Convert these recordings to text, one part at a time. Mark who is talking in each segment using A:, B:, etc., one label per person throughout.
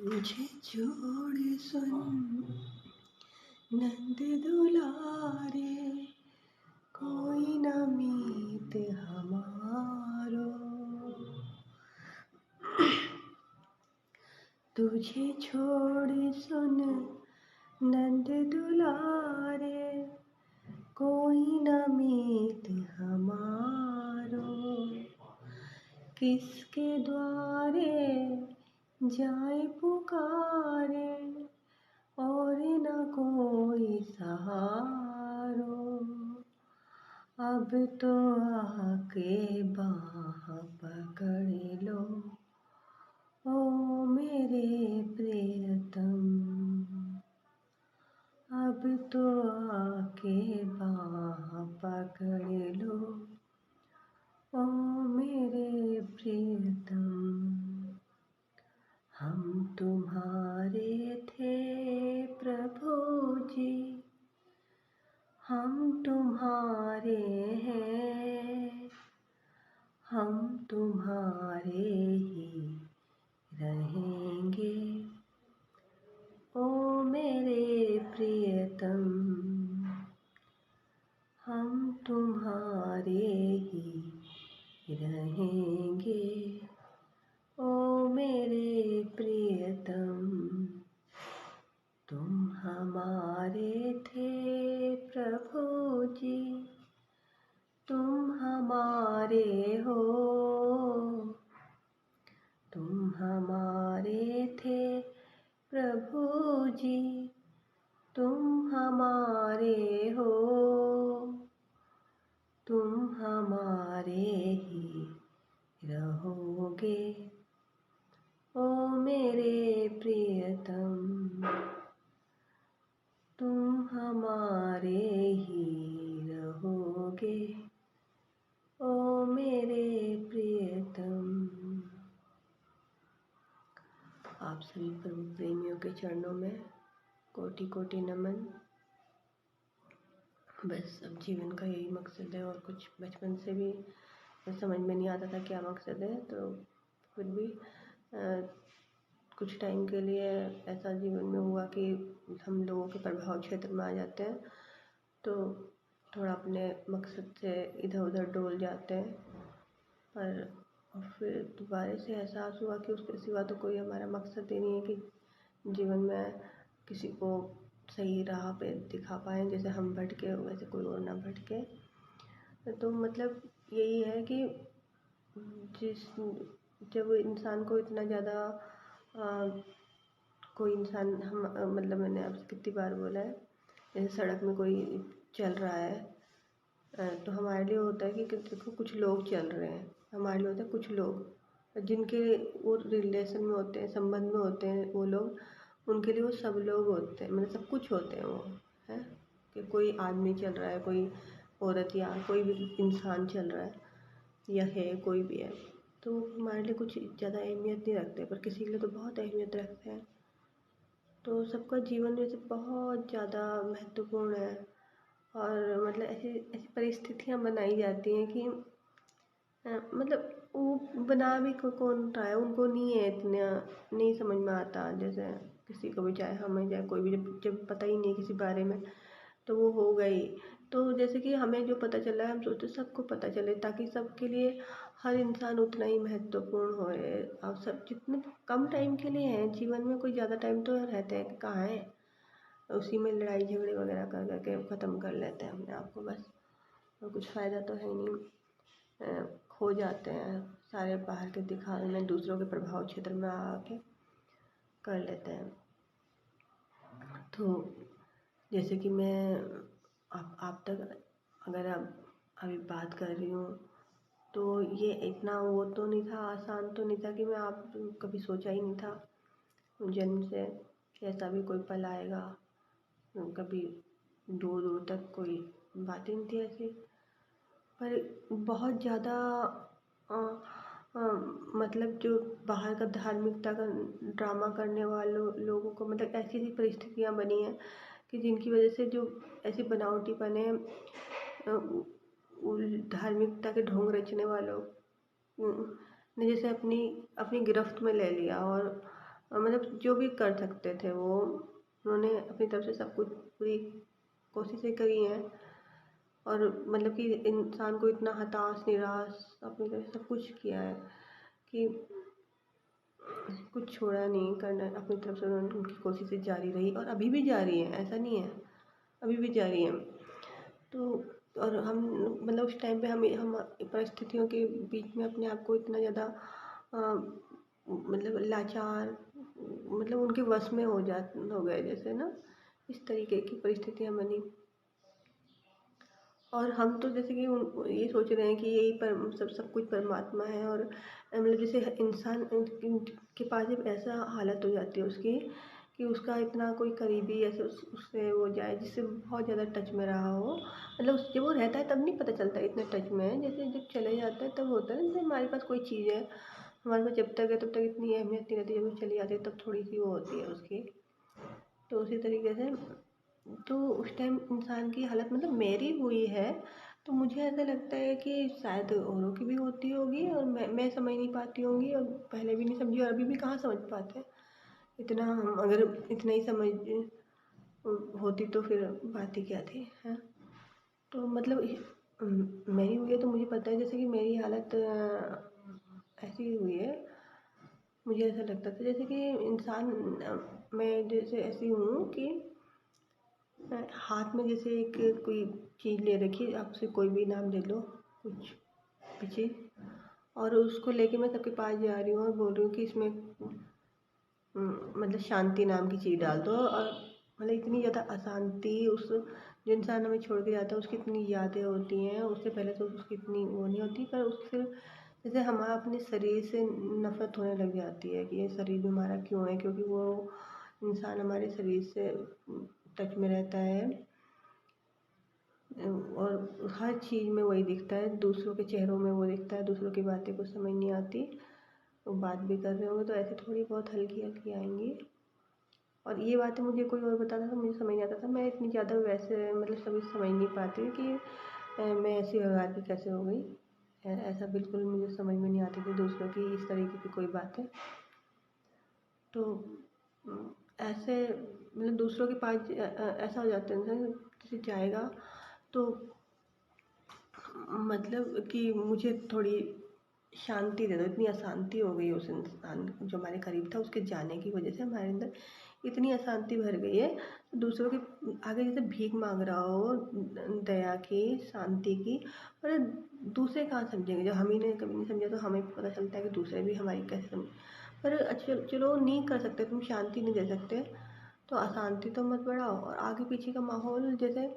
A: तुझे छोड़ सुन नंद दुलारे, कोई न मीत हमारो। तुझे छोड़ सुन नंद दुलारे, कोई न मीत हमारो। किसके द्वारे जाए पुकारे, और न कोई सहारो। अब तो आके बाह पकड़ लो, ओ मेरे प्रियतम। अब तो आके बाह पकड़ लो, ओ मेरे प्रियतम। हम तुम्हारे थे प्रभु जी, हम तुम्हारे हैं, हम तुम्हारे ही रहेंगे, ओ मेरे प्रियतम। हम तुम्हारे ही रहेंगे, ओ मेरे प्रियतम। तुम हमारे थे प्रभु जी, तुम हमारे हो। तुम हमारे थे प्रभु जी, तुम हमारे हो। तुम हमारे ही रहोगे, ओ मेरे प्रियतम। तुम हमारे ही रहोगे, ओ मेरे प्रियतम। आप सभी प्रभु प्रेमियों के चरणों में कोटि कोटि नमन। बस अब जीवन का यही मकसद है, और कुछ बचपन से भी समझ में नहीं आता था क्या मकसद है। तो फिर भी कुछ टाइम के लिए ऐसा जीवन में हुआ कि हम लोगों के प्रभाव क्षेत्र में आ जाते हैं, तो थोड़ा अपने मकसद से इधर उधर डोल जाते हैं। पर फिर दोबारा से एहसास हुआ कि उसके सिवा तो कोई हमारा मकसद ही नहीं है कि जीवन में किसी को सही राह पे दिखा पाएँ। जैसे हम भटके वैसे कोई और ना भटके। तो मतलब यही है कि जब इंसान को इतना ज़्यादा कोई इंसान हम मतलब मैंने आपसे कितनी बार बोला है, जैसे सड़क में कोई चल रहा है तो हमारे लिए होता है कि देखो कुछ लोग चल रहे हैं। हमारे लिए होता है कुछ लोग जिनके वो रिलेशन में होते हैं, संबंध में होते हैं वो लोग, उनके लिए वो सब लोग होते हैं, मतलब सब कुछ होते हैं वो, है कि कोई आदमी चल रहा है, कोई औरत या कोई भी इंसान चल रहा है या है कोई भी है, तो हमारे लिए कुछ ज़्यादा अहमियत नहीं रखते, पर किसी के लिए तो बहुत अहमियत रखते हैं। तो सबका जीवन जैसे बहुत ज़्यादा महत्वपूर्ण है, और मतलब ऐसी ऐसी परिस्थितियाँ बनाई जाती हैं कि मतलब वो बना भी कौन रहा है, उनको नहीं है इतना, नहीं समझ में आता। जैसे किसी को भी, चाहे हमें चाहे कोई भी, जब पता ही नहीं किसी बारे में तो वो हो गई। तो जैसे कि हमें जो पता चला है हम सोचते सबको पता चले, ताकि सबके लिए हर इंसान उतना ही महत्वपूर्ण होए। अब सब जितने कम टाइम के लिए हैं जीवन में, कोई ज़्यादा टाइम तो रहते हैं कहाँ है, उसी में लड़ाई झगड़े वगैरह कर करके ख़त्म कर लेते हैं अपने आप को बस, और कुछ फ़ायदा तो है नहीं। खो जाते हैं सारे बाहर के दिखावे में, दूसरों के प्रभाव क्षेत्र में आके कर लेते हैं। तो जैसे कि मैं आप तक अगर अभी बात कर रही हूँ, तो ये इतना वो तो नहीं था, आसान तो नहीं था कि मैं आप कभी सोचा ही नहीं था जन्म से कि ऐसा भी कोई पल आएगा। कभी दूर दूर तक कोई बात ही नहीं थी ऐसी। पर बहुत ज़्यादा मतलब जो बाहर का धार्मिकता का ड्रामा करने वालों लोगों को, मतलब ऐसी ऐसी परिस्थितियाँ बनी हैं कि जिनकी वजह से जो ऐसी बनावटीपन है, धार्मिकता के ढोंग रचने वालों ने जैसे अपनी अपनी गिरफ्त में ले लिया, और मतलब जो भी कर सकते थे वो उन्होंने अपनी तरफ से सब कुछ पूरी कोशिशें करी हैं। और मतलब कि इंसान को इतना हताश निराश अपनी तरफ से सब कुछ किया है कि कुछ छोड़ा नहीं करना अपनी तरफ से। उनकी कोशिशें जारी रही और अभी भी जारी है, ऐसा नहीं है, अभी भी जारी है। तो और हम मतलब उस टाइम पे हम परिस्थितियों के बीच में अपने आप को इतना ज़्यादा मतलब लाचार, मतलब उनके वश में हो गए जैसे ना, इस तरीके की परिस्थितियाँ बनी। और हम तो जैसे कि ये सोच रहे हैं कि यही पर सब कुछ परमात्मा है। और मतलब जैसे इंसान के पास जब ऐसा हालत हो जाती है उसकी कि उसका इतना कोई करीबी ऐसे उससे वो जाए जिससे बहुत ज़्यादा टच में रहा हो, मतलब जब वो रहता है तब नहीं पता चलता इतने टच में है, जैसे जब चले जाता है तब होता है ना। जैसे हमारे पास कोई चीज़ है, हमारे पास जब तक है तब तक इतनी अहमियत नहीं रहती, जब वो चली जाती है तब थोड़ी सी वो होती है उसकी। तो उसी तरीके से तो उस टाइम इंसान की हालत मतलब मेरी हुई है, तो मुझे ऐसा लगता है कि शायद औरों की भी होती होगी और मैं समझ नहीं पाती होंगी, और पहले भी नहीं समझी और अभी भी कहाँ समझ पाते। इतना हम अगर इतना ही समझ होती तो फिर बात ही क्या थी, है। तो मतलब मेरी हुई है तो मुझे पता है, जैसे कि मेरी हालत ऐसी हुई है। मुझे ऐसा लगता था जैसे कि इंसान मैं जैसे ऐसी हूँ कि हाथ में जैसे एक कोई चीज़ ले रखी है, आपसे कोई भी नाम ले लो, कुछ भी चीज़, और उसको लेके मैं सबके पास जा रही हूँ और बोल रही हूँ कि इसमें मतलब शांति नाम की चीज़ डाल दो। और मतलब इतनी ज़्यादा अशांति उस जो इंसान हमें छोड़ के जाता है उसकी इतनी यादें होती हैं, उससे पहले तो उसकी इतनी वो नहीं होती, पर उसकी फिर जैसे हमारा अपने शरीर से नफ़रत होने लग जाती है कि ये शरीर भी हमारा क्यों है, क्योंकि वो इंसान हमारे शरीर से टच में रहता है। और हर चीज़ में वही दिखता है, दूसरों के चेहरों में वो दिखता है, दूसरों की बातें कुछ समझ नहीं आती। वो बात भी कर रहे होंगे तो ऐसे थोड़ी बहुत हल्की हल्की आएंगी। और ये बातें मुझे कोई और बताता था, मुझे समझ नहीं आता था। मैं इतनी ज़्यादा वैसे मतलब सभी समझ नहीं पाती कि मैं ऐसी व्यवहार की कैसे हो गई। ऐसा बिल्कुल मुझे समझ में नहीं आती थी दूसरों की इस तरीके की कोई बातें। तो ऐसे मतलब दूसरों के पास ऐसा हो जाता है इंसान किसी जाएगा तो मतलब कि मुझे थोड़ी शांति दे दो, इतनी अशांति हो गई उस इंसान जो हमारे करीब था उसके जाने की वजह से हमारे अंदर इतनी अशांति भर गई है। दूसरों के आगे जैसे भीख मांग रहा हो दया की, शांति की, और दूसरे कहाँ समझेंगे। जब हम ही ने कभी नहीं समझा तो हमें पता चलता है कि दूसरे भी हमारी कैसे समझ। पर चलो नहीं कर सकते, तुम शांति नहीं दे सकते तो अशांति तो मत बढ़ाओ। और आगे पीछे का माहौल जैसे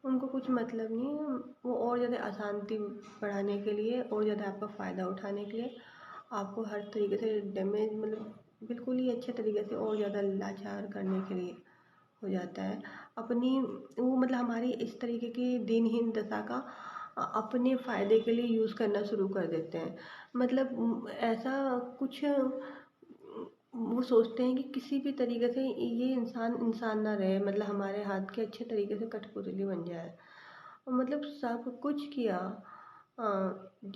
A: उनको कुछ मतलब नहीं है, वो और ज़्यादा अशांति बढ़ाने के लिए और ज़्यादा आपका फ़ायदा उठाने के लिए आपको हर तरीके से डैमेज मतलब बिल्कुल ही अच्छे तरीके से और ज़्यादा लाचार करने के लिए हो जाता है। अपनी वो मतलब हमारी इस तरीके की दिनहीन दशा का अपने फ़ायदे के लिए यूज़ करना शुरू कर देते हैं। मतलब ऐसा कुछ वो सोचते हैं कि किसी भी तरीके से ये इंसान इंसान ना रहे, मतलब हमारे हाथ के अच्छे तरीके से कठपुतली बन जाए। और मतलब सब कुछ किया।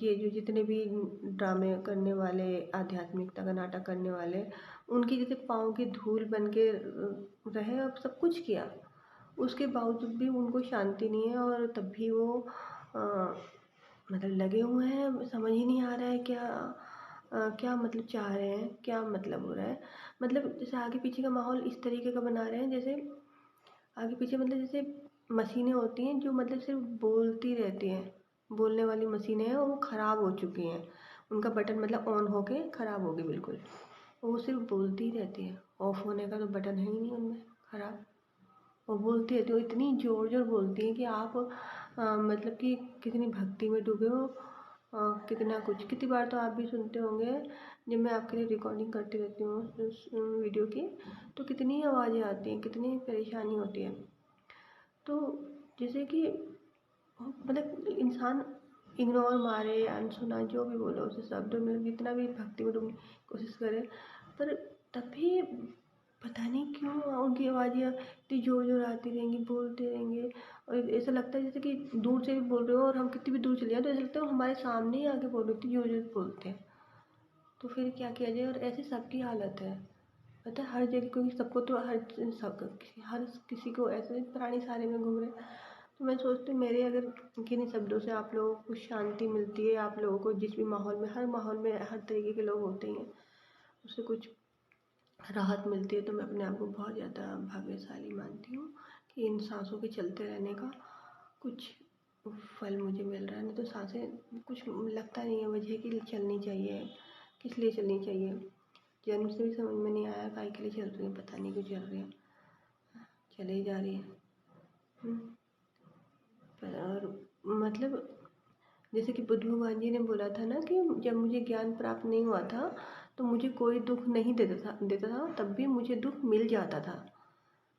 A: ये जो जितने भी ड्रामे करने वाले, आध्यात्मिकता का नाटक करने वाले, उनकी जैसे पाँव की धूल बन के रहे, अब सब कुछ किया उसके बावजूद भी उनको शांति नहीं है। और तब भी वो अ, मतलब लगे हुए हैं, समझ ही नहीं आ रहा है क्या क्या मतलब चाह रहे हैं, क्या मतलब हो रहा है। मतलब जैसे आगे पीछे का माहौल इस तरीके का बना रहे हैं जैसे आगे पीछे मतलब जैसे मशीनें होती हैं जो मतलब सिर्फ बोलती रहती हैं, बोलने वाली मशीनें हैं और वो ख़राब हो चुकी हैं। उनका बटन मतलब ऑन होके ख़राब हो गई बिल्कुल, वो सिर्फ बोलती ही रहती है, ऑफ होने का तो बटन है ही नहीं उनमें, ख़राब। वो बोलती रहती है, वो इतनी ज़ोर ज़ोर बोलती हैं कि आप मतलब कि कितनी भक्ति में डूबे हो। कितना कुछ, कितनी बार तो आप भी सुनते होंगे जब मैं आपके लिए रिकॉर्डिंग करती रहती हूँ उस वीडियो की, तो कितनी आवाज़ें आती हैं, कितनी परेशानी होती है। तो जैसे कि मतलब इंसान इग्नोर मारे या अनसुना जो भी बोलो उसे शब्द मतलब जितना भी भक्ति में डूबने की कोशिश करे, पर तब भी पता नहीं क्यों उनकी आवाज़ें इतनी ज़ोर ज़ोर आती रहेंगी, बोलते रहेंगे। और ऐसा लगता है जैसे कि दूर से भी बोल रहे हो और हम कितनी भी दूर चले जाएं तो ऐसा लगता है वो हमारे सामने ही आके बोल रहे, इतनी ज़ोर ज़ोर बोलते हैं। तो फिर क्या किया जाए, और ऐसी सबकी हालत है। पता है हर जगह, क्योंकि सबको तो हर किसी को ऐसे प्राणी सारे में घूम रहे हैं। तो मैं सोचती हूँ मेरे अगर किन्हीं शब्दों से आप लोगों को कुछ शांति मिलती है, आप लोगों को जिस भी माहौल में, हर माहौल में हर तरीके के लोग होते ही हैं, उससे कुछ राहत मिलती है, तो मैं अपने आप को बहुत ज़्यादा भाग्यशाली मानती हूँ कि इन सांसों के चलते रहने का कुछ फल मुझे मिल रहा है। नहीं तो सांसें कुछ लगता नहीं है वजह कि चलनी चाहिए, किस लिए चलनी चाहिए। जन्म से भी समझ में नहीं आया काहे के लिए चल रही है, पता नहीं क्यों चल रही है, चले ही जा रही है। और मतलब जैसे कि बुद्ध भगवान जी ने बोला था ना कि जब मुझे ज्ञान प्राप्त नहीं हुआ था तो मुझे कोई दुख नहीं देता था, तब भी मुझे दुख मिल जाता था,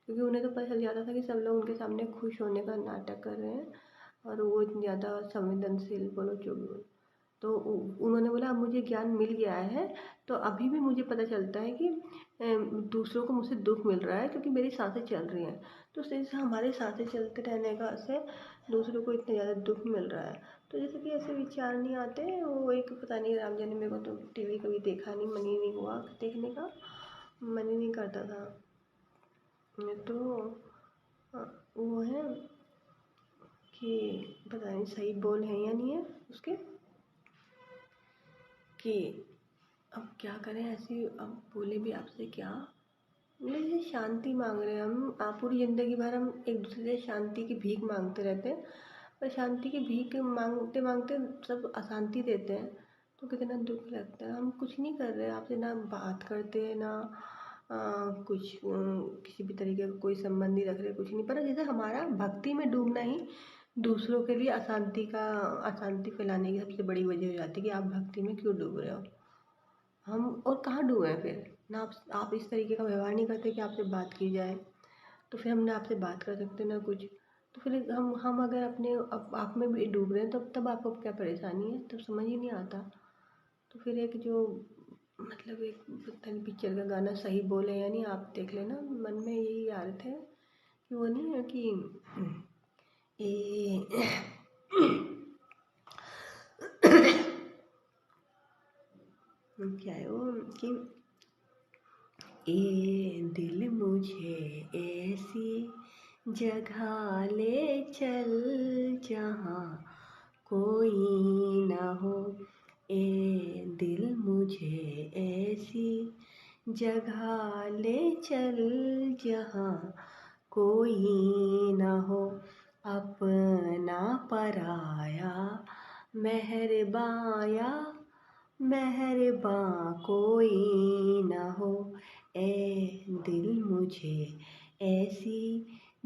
A: क्योंकि उन्हें तो पता चल जाता था कि सब लोग उनके सामने खुश होने का नाटक कर रहे हैं और वो इतनी ज़्यादा संवेदनशील, बोलो जो भी बोलो। तो उन्होंने बोला अब मुझे ज्ञान मिल गया है, तो अभी भी मुझे पता चलता है कि दूसरों को मुझसे दुख मिल रहा है क्योंकि मेरी सांसें चल रही हैं। तो उस तरह से हमारे सांसें चलते रहने का से दूसरों को इतना ज़्यादा दुख मिल रहा है। तो जैसे कि ऐसे विचार नहीं आते, वो एक पता नहीं राम जाने, मेरे को तो टीवी कभी देखा नहीं, मन ही नहीं हुआ देखने का, मन ही नहीं करता था। तो वो है कि पता नहीं सही बोल है या नहीं है उसके, कि अब क्या करें ऐसी, अब बोले भी आपसे क्या, मतलब जैसे शांति मांग रहे हैं हम, आप पूरी ज़िंदगी भर हम एक दूसरे से शांति की भीख मांगते रहते हैं, पर शांति की भीख मांगते मांगते सब अशांति देते हैं, तो कितना दुख लगता है। हम कुछ नहीं कर रहे आपसे, ना बात करते हैं, ना कुछ किसी भी तरीके का कोई संबंध नहीं रख रहे, कुछ नहीं, पर जैसे हमारा भक्ति में डूबना ही दूसरों के लिए अशांति फैलाने की सबसे बड़ी वजह हो जाती है कि आप भक्ति में क्यों डूब रहे हो। हम और कहाँ डूबे हैं फिर ना, आप इस तरीके का व्यवहार नहीं करते कि आपसे बात की जाए, तो फिर हम ना आपसे बात कर सकते ना कुछ। तो फिर हम अगर अपने आप में भी डूब रहे हैं तब आपको क्या परेशानी है, तब समझ ही नहीं आता। तो फिर एक जो मतलब एक पता नहीं पिक्चर का गाना सही बोले या नहीं, आप देख लेना, मन में यही आ रहे थे कि वो नहीं है कि ए क्या है वो कि दिल मुझे ऐसी जगह ले चल जहाँ कोई ना हो, दिल मुझे ऐसी जगह ले चल जहाँ कोई ना हो, अपना पराया मेहरबाया मेहरबां कोई ना हो, दिल मुझे ऐसी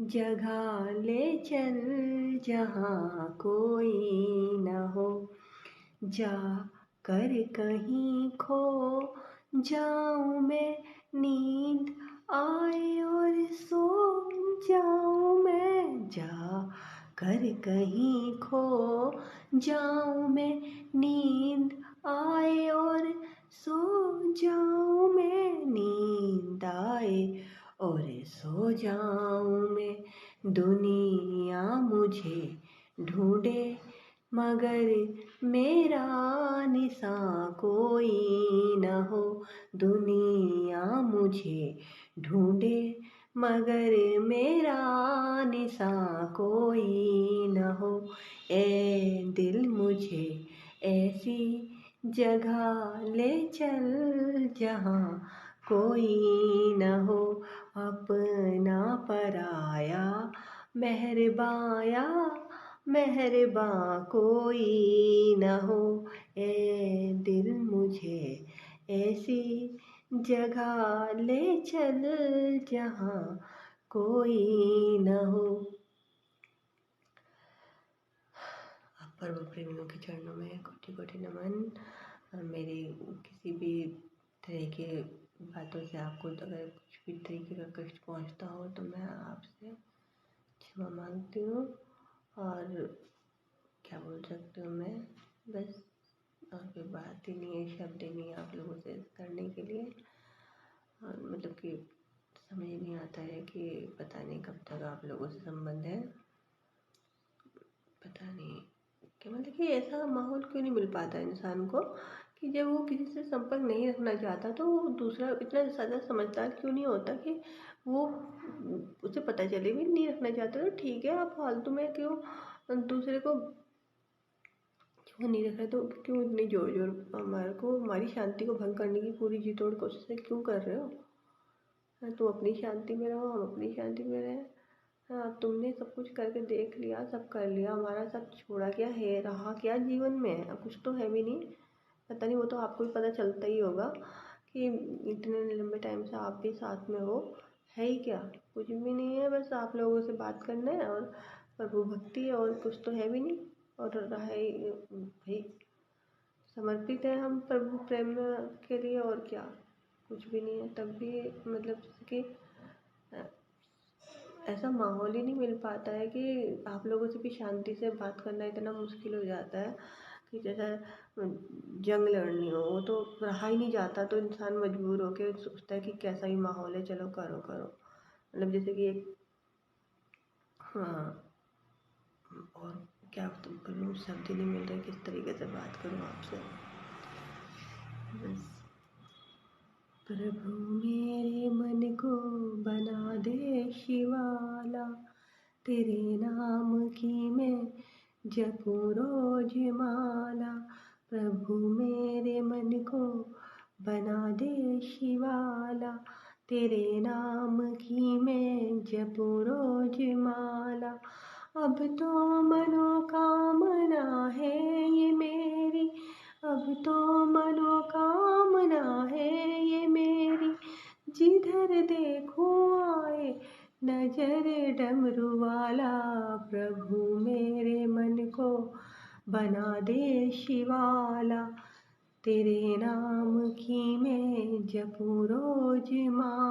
A: जगह ले चल जहाँ कोई ना हो, जा कर कहीं खो जाऊँ मैं, नींद आए और सो जाऊँ मैं, जा कर कहीं खो जाऊँ मैं, नींद आए और सो जाऊँ मैं, नींद आए और सो जाऊँ मैं, दुनिया मुझे ढूंढे मगर मेरा निशान कोई न हो, दुनिया मुझे ढूंढे मगर मेरा निशान कोई न हो, दिल मुझे ऐसी जगह ले चल जहाँ कोई न हो, अपना पराया मेहरबाया मेहरबां कोई न हो, दिल मुझे ऐसी जगह ले चल जहाँ कोई न हो। परम प्रेमियों के चरणों में कोटि कोटि नमन। मेरी किसी भी तरह के बातों से आपको अगर कुछ भी तरीके का कष्ट पहुंचता हो तो मैं आपसे क्षमा मांगती हूँ, और क्या बोल सकती हूँ मैं, बस और कोई बात ही नहीं है, शब्द ही नहीं है आप लोगों से करने के लिए। और मतलब कि समझ नहीं आता है कि पता नहीं कब तक आप लोगों से संबंध है, पता नहीं कि मतलब कि ऐसा माहौल क्यों नहीं मिल पाता इंसान को कि जब वो किसी से संपर्क नहीं रखना चाहता तो वो दूसरा इतना ज़्यादा समझदार क्यों नहीं होता कि वो उसे पता चले भी नहीं रखना चाहता तो ठीक है, आप फालतू में क्यों दूसरे को क्यों नहीं रख रहे, तो क्यों इतनी जोर जोर हमारी शांति को भंग करने की पूरी जी तोड़ कोशिश क्यों कर रहे हो। हाँ, तुम अपनी शांति में रहो, हम अपनी शांति में रहें। हाँ, तुमने सब कुछ करके देख लिया, सब कर लिया, हमारा सब छोड़ा क्या है, रहा क्या जीवन में, अब कुछ तो है भी नहीं। पता नहीं, वो तो आपको भी पता चलता ही होगा कि इतने लंबे टाइम से आप भी साथ में हो, है ही क्या, कुछ भी नहीं है, बस आप लोगों से बात करना है और प्रभु भक्ति है, और कुछ तो है भी नहीं। और रहा ही भाई, समर्पित है हम प्रभु प्रेम के लिए, और क्या, कुछ भी नहीं है। तब भी मतलब जैसे कि ऐसा माहौल ही नहीं मिल पाता है कि आप लोगों से भी शांति से बात करना इतना मुश्किल हो जाता है कि जैसा जंग लड़नी हो, वो तो रहा ही नहीं जाता, तो इंसान मजबूर होकर सोचता है कि कैसा ही माहौल है, चलो करो करो, मतलब जैसे कि एक, हाँ, और क्या तुम करूँ, शब्द ही नहीं मिल रहे किस तरीके से बात करूँ आपसे। बस प्रभु मेरे मन को बना दे शिवाला, तेरे नाम की मैं जपूं रोज माला। प्रभु मेरे मन को बना दे शिवाला, तेरे नाम की मैं जपूं रोज माला। अब तो मनोकामना है ये मेरी, अब तो मनोकामना है ये मेरी, जिधर देखूं आए नजर डमरू वाला। प्रभु मेरे मन को बना दे शिवाला, तेरे नाम की मैं जपूं रोज माला।